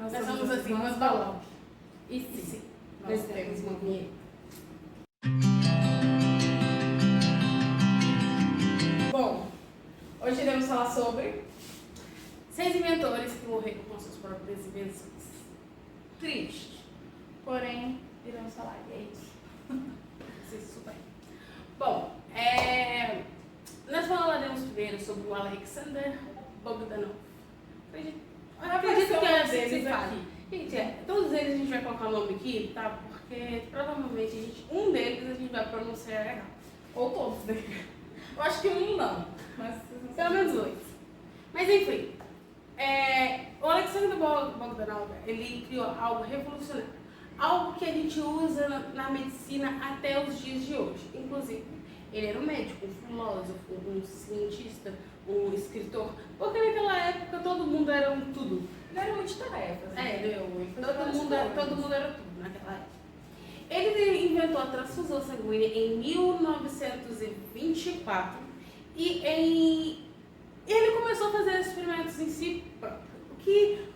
Nós somos as irmãs Balão. E sim, Nós temos uma vinheta. Bom, hoje iremos falar sobre 6 inventores que morreram com suas próprias invenções. Triste. Porém, iremos falar, e é isso. Isso bem. Bom, nós falaremos primeiro sobre o Alexander Bogdanov. Eu acredito que é assim que se fala. Gente, todos eles a gente vai colocar o nome aqui, tá? Porque provavelmente um deles a gente vai pronunciar errado. Ou todos, né? Eu acho que um não, mas pelo menos 2. Mas enfim, o Alexander Bogdanov, ele criou algo revolucionário. Algo que a gente usa na medicina até os dias de hoje. Inclusive, ele era um médico, um filósofo, um cientista, um escritor. Porque naquela época todo mundo era um tudo. Ele era multitarefas, né? Todo mundo era tudo naquela época. Ele inventou a transfusão sanguínea em 1924 e ele começou a fazer experimentos em si próprio, o que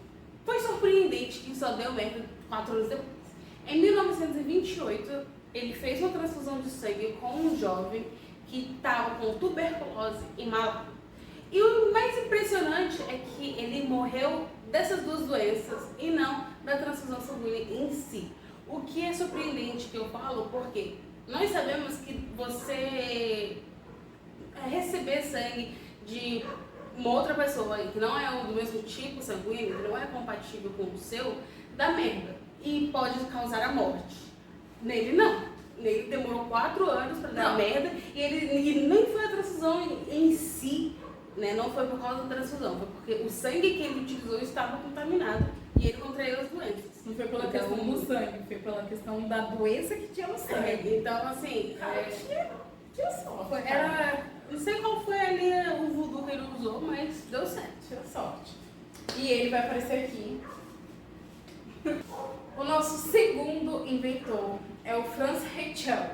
foi surpreendente, que só deu merda 4 anos depois. Em 1928, ele fez uma transfusão de sangue com um jovem que estava com tuberculose e malária. E o mais impressionante é que ele morreu dessas duas doenças e não da transfusão sanguínea em si. O que é surpreendente que eu falo, porque nós sabemos que você receber sangue de uma outra pessoa que não é do mesmo tipo sanguíneo, que não é compatível com o seu, dá merda e pode causar a morte. Nele não. Nele demorou 4 anos para dar merda e nem foi a transfusão em si, né? Não foi por causa da transfusão, foi porque o sangue que ele utilizou estava contaminado e ele contraiu as doenças. Não foi pela questão do sangue, foi pela questão da doença que tinha no sangue. Então, assim, tinha sorte. Não sei qual foi ali o voodoo que ele usou, mas deu certo. Tinha sorte. E ele vai aparecer aqui. O nosso segundo inventor é o Franz Reichel.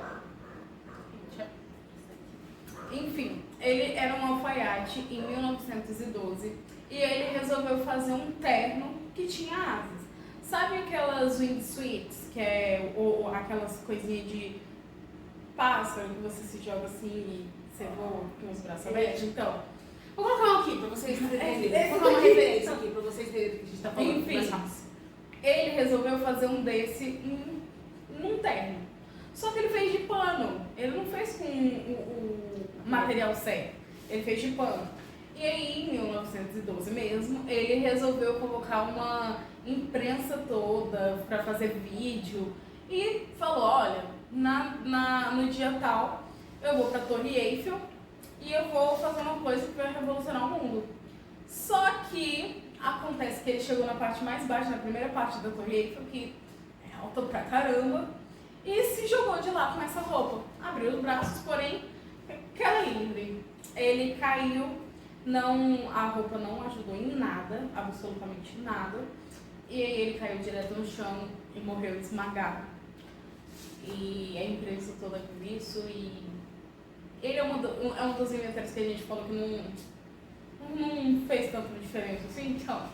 Enfim, ele era um alfaiate em 1912 e ele resolveu fazer um terno que tinha asas. Sabe aquelas wingsuits, que é aquelas coisinhas de pássaro que você se joga assim e você voa com os braços abertos? Então, vou colocar um aqui pra vocês entenderem. Vou colocar uma referência aqui pra vocês entenderem o que a gente tá falando. Enfim, ele resolveu fazer um desse num terno. Só que ele fez de pano. Ele não fez com o material certo. Ele fez de pano. E aí, em 1912 mesmo, ele resolveu colocar uma imprensa toda para fazer vídeo e falou, olha, no dia tal eu vou para a Torre Eiffel e eu vou fazer uma coisa que vai revolucionar o mundo. Só que acontece que ele chegou na parte mais baixa, na primeira parte da Torre Eiffel, que é alta pra caramba, e se jogou de lá com essa roupa. Abriu os braços, porém, queda livre. Ele caiu, a roupa não ajudou em nada, absolutamente nada. E aí ele caiu direto no chão e morreu esmagado. E a imprensa toda viu isso e ele é um dos inventores que a gente falou que não fez tanta diferença assim, então.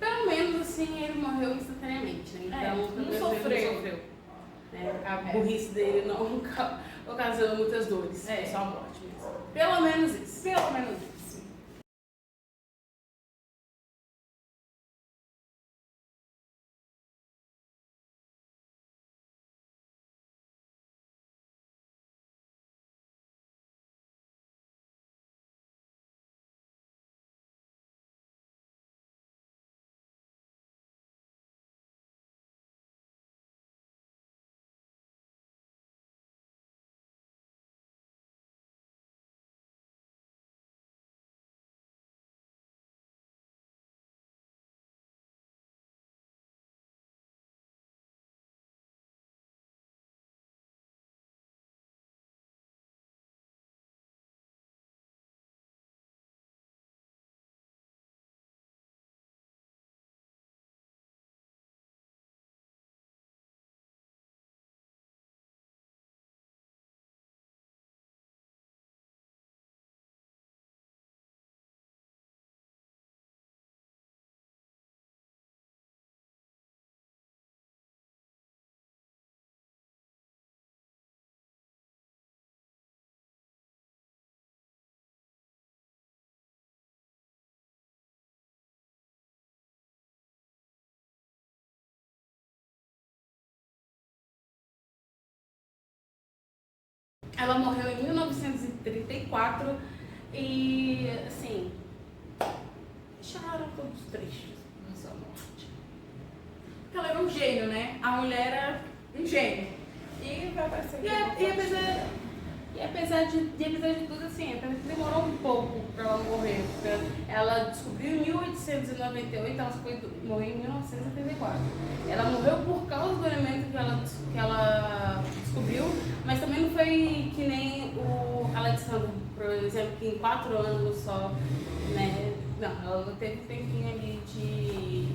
Pelo menos assim ele morreu instantaneamente, né? Então não sofreu. A burrice dele não ocasionou muitas dores. Só a morte mesmo. Pelo menos isso. Pelo menos isso. Ela morreu em 1934 e, assim, deixaram todos tristes na sua morte. Porque ela era um gênio, né? A mulher era um gênio. E vai aparecer E apesar de tudo, assim, apesar que demorou um pouco pra ela morrer, porque ela descobriu em 1898, ela morreu em 1974. Ela morreu por causa do elemento que ela descobriu, mas também não foi que nem o Alexander, por exemplo, que em 4 anos só, né? Não, ela teve um tempinho ali de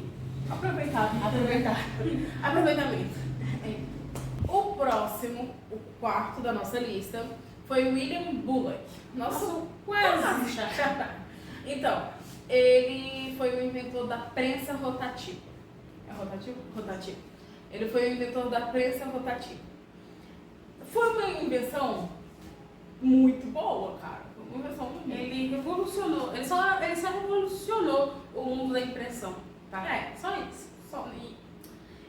aproveitamento. O próximo, o quarto da nossa lista, foi William Bullock. Nossa, quase chata. Então, ele foi o inventor da prensa rotativa. É rotativo? Rotativo. Ele foi o inventor da prensa rotativa. Foi uma invenção muito boa, cara. Foi uma invenção muito boa. Ele revolucionou, ele só revolucionou o mundo da impressão, tá? É, Só isso.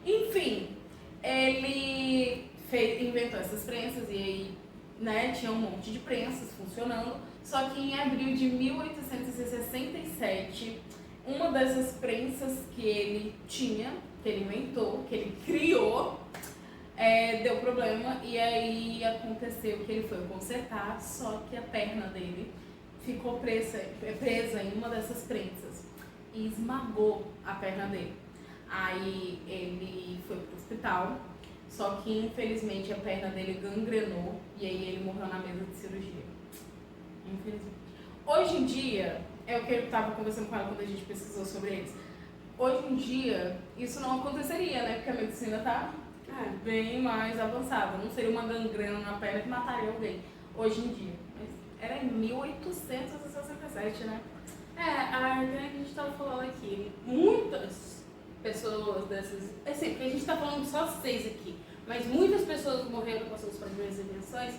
Enfim, ele inventou essas prensas e aí, né, tinha um monte de prensas funcionando. Só que em abril de 1867, uma dessas prensas que ele tinha, que ele inventou, que ele criou, deu problema e aí aconteceu que ele foi consertar, só que a perna dele ficou presa em uma dessas prensas e esmagou a perna dele. Aí ele foi pro hospital, só que infelizmente a perna dele gangrenou e aí ele morreu na mesa de cirurgia. Infelizmente. Hoje em dia, é o que eu estava conversando com ela quando a gente pesquisou sobre eles. Hoje em dia, isso não aconteceria, né? Porque a medicina tá bem mais avançada. Não seria uma gangrena na perna que mataria alguém. Hoje em dia. Mas era em 1867, né? A gente estava falando aqui, muitas pessoas dessas, assim, porque a gente está falando só 6 aqui, mas muitas pessoas morreram com suas primeiras invenções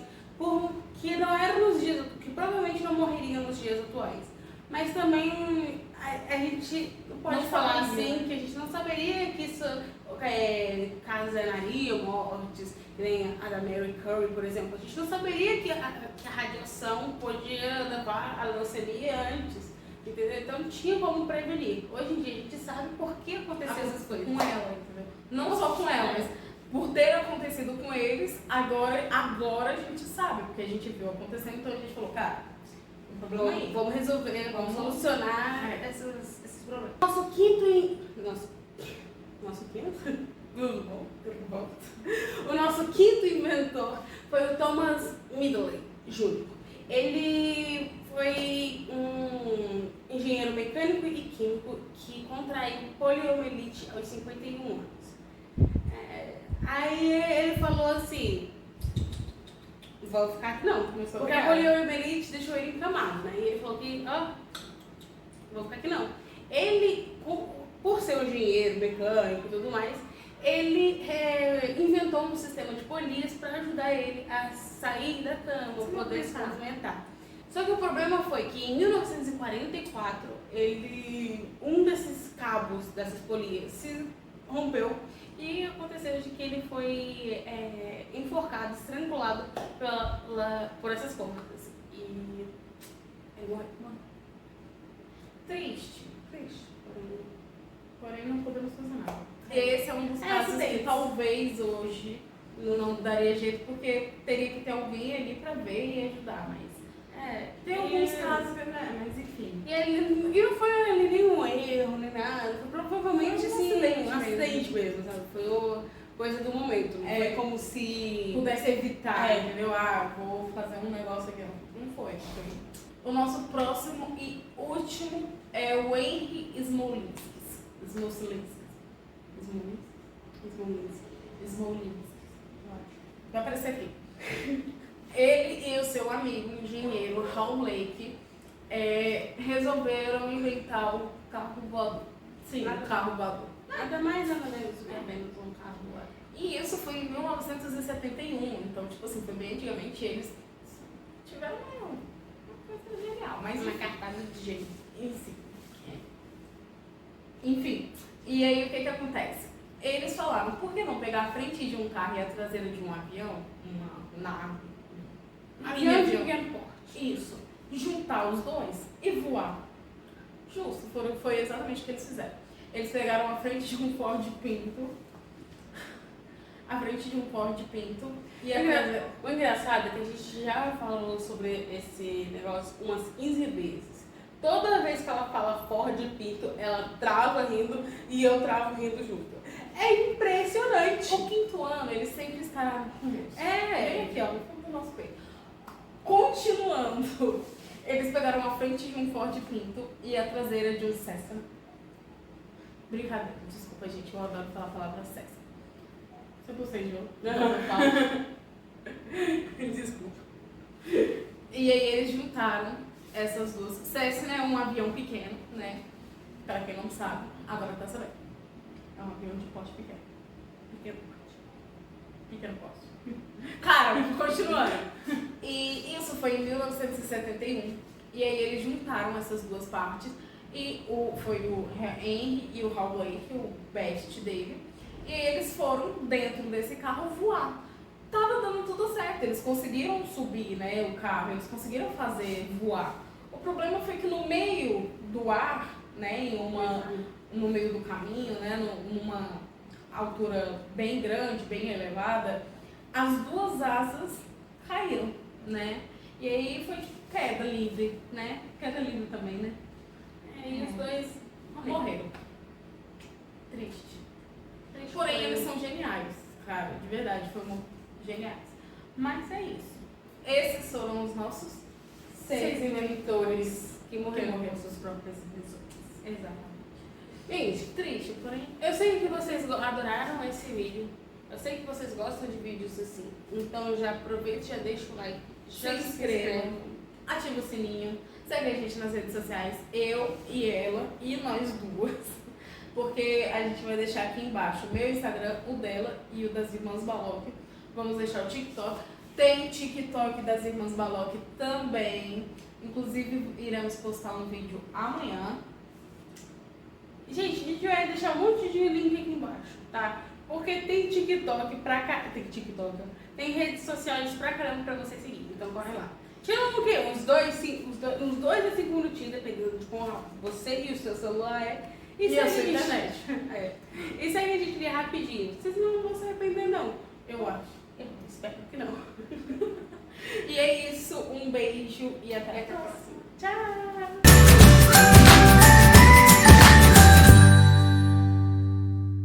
que não eram nos dias, que provavelmente não morreriam nos dias atuais. Mas também a gente não pode falar assim, que a gente não saberia que isso ocasionaria mortes, que nem a da Mary Curie, por exemplo. A gente não saberia que a radiação podia levar à leucemia antes, entendeu? Então tinha como prevenir. Hoje em dia a gente sabe por que aconteceu essas coisas. Com ela, entendeu? Não só com ela, mas por ter acontecido com eles, agora a gente sabe, porque a gente viu acontecendo, então a gente falou, cara, vamos resolver, vamos solucionar esses problemas. Nosso quinto o nosso quinto inventor foi o Thomas Midgley Jr. Ele foi um engenheiro mecânico e químico que contraiu poliomielite aos 51 anos. Aí ele falou assim, vou ficar aqui não, porque a poliomielite deixou ele encamado, né? E ele falou que, vou ficar aqui não. Ele, por ser um engenheiro mecânico e tudo mais, ele inventou um sistema de polias para ajudar ele a sair da cama, poder se movimentar. Só que o problema foi que em 1944, um desses cabos dessas polias se rompeu e aconteceu de que ele foi enforcado, estrangulado por essas cordas. E ele morreu. Triste. Porém, não podemos fazer nada. Esse é um dos casos que talvez hoje não daria jeito, porque teria que ter alguém ali pra ver e ajudar, mas tem alguns casos, né? Mas enfim. E não foi ali nenhum erro, nem nada, foi provavelmente assim, um acidente mesmo, sabe? Foi coisa do momento, não foi como se pudesse evitar, entendeu? Vou fazer um negócio aqui. Não foi. O nosso próximo e último é o Henry Smolinski. Vai aparecer aqui. Ele e o seu amigo, engenheiro Hal Lake, resolveram inventar o carro voador. Sim, o carro voador. Nada mais nada menos um carro voador. E isso foi em 1971, então, tipo assim, foi bem antigamente. Eles tiveram uma coisa genial, mas uma cartada de jeito em si. Enfim, e aí o que acontece? Eles falaram, por que não pegar a frente de um carro e a traseira de um avião, uma nave, Avião de pequeno porte. Isso. Juntar os dois e voar. Justo. Foi exatamente o que eles fizeram. Eles pegaram a frente de um Ford Pinto. A frente de um Ford Pinto. E a O engraçado é que a gente já falou sobre esse negócio umas 15 vezes. Toda vez que ela fala Ford Pinto, ela trava rindo e eu travo rindo junto. É impressionante. O quinto ano, eles sempre estarão com Deus. É. Bem aqui, ó, no fundo do nosso peito. Continuando, eles pegaram a frente de um Ford Pinto e a traseira de um Cessna. Brincadeira, desculpa, gente, eu adoro falar a palavra Cessna. Você bocejou? Desculpa. E aí eles juntaram essas duas. Cessna é um avião pequeno, né? Pra quem não sabe, agora tá sabendo. É um avião de porte pequeno. Pequeno porte. Pequeno porte. Cara, continuando. E isso foi em 1971. E aí eles juntaram essas duas partes. E foi o Henry e o Hal Blake, o best dele. E eles foram dentro desse carro voar. Tava dando tudo certo, eles conseguiram subir, né, o carro, eles conseguiram fazer voar. O problema foi que no meio do ar, né, no meio do caminho, né, numa altura bem grande, bem elevada, as duas asas caíram, né? E aí foi queda livre, né? Queda livre também, né? E os dois Morreram. Triste. Porém, eles são geniais, cara, de verdade, foram geniais. Mas é isso. Esses foram os nossos 6 inventores que morreram com suas próprias invenções. Exatamente. Gente, Triste, porém. eu sei que vocês adoraram esse vídeo. Eu sei que vocês gostam de vídeos assim. Então já aproveita, já deixa o like, já Se inscreva, ativa o sininho, segue a gente nas redes sociais, eu e ela e nós duas. Porque a gente vai deixar aqui embaixo o meu Instagram, o dela e o das Irmãs Baloc. Vamos deixar o TikTok. Tem TikTok das Irmãs Baloc também. Inclusive, iremos postar um vídeo amanhã. Gente, a gente vai deixar um monte de link aqui embaixo, tá? Porque tem TikTok pra cá. Tem TikTok, tem redes sociais pra caramba pra você seguir. Então corre lá. Tirando o quê? Uns 2 a 5 minutinhos, dependendo de como você e o seu celular é. E a sua internet. É. E segue a gente ali rapidinho. Vocês não vão se arrepender, não. Eu acho. Eu espero que não. E é isso. Um beijo e até a Até a próxima. próxima. Tchau!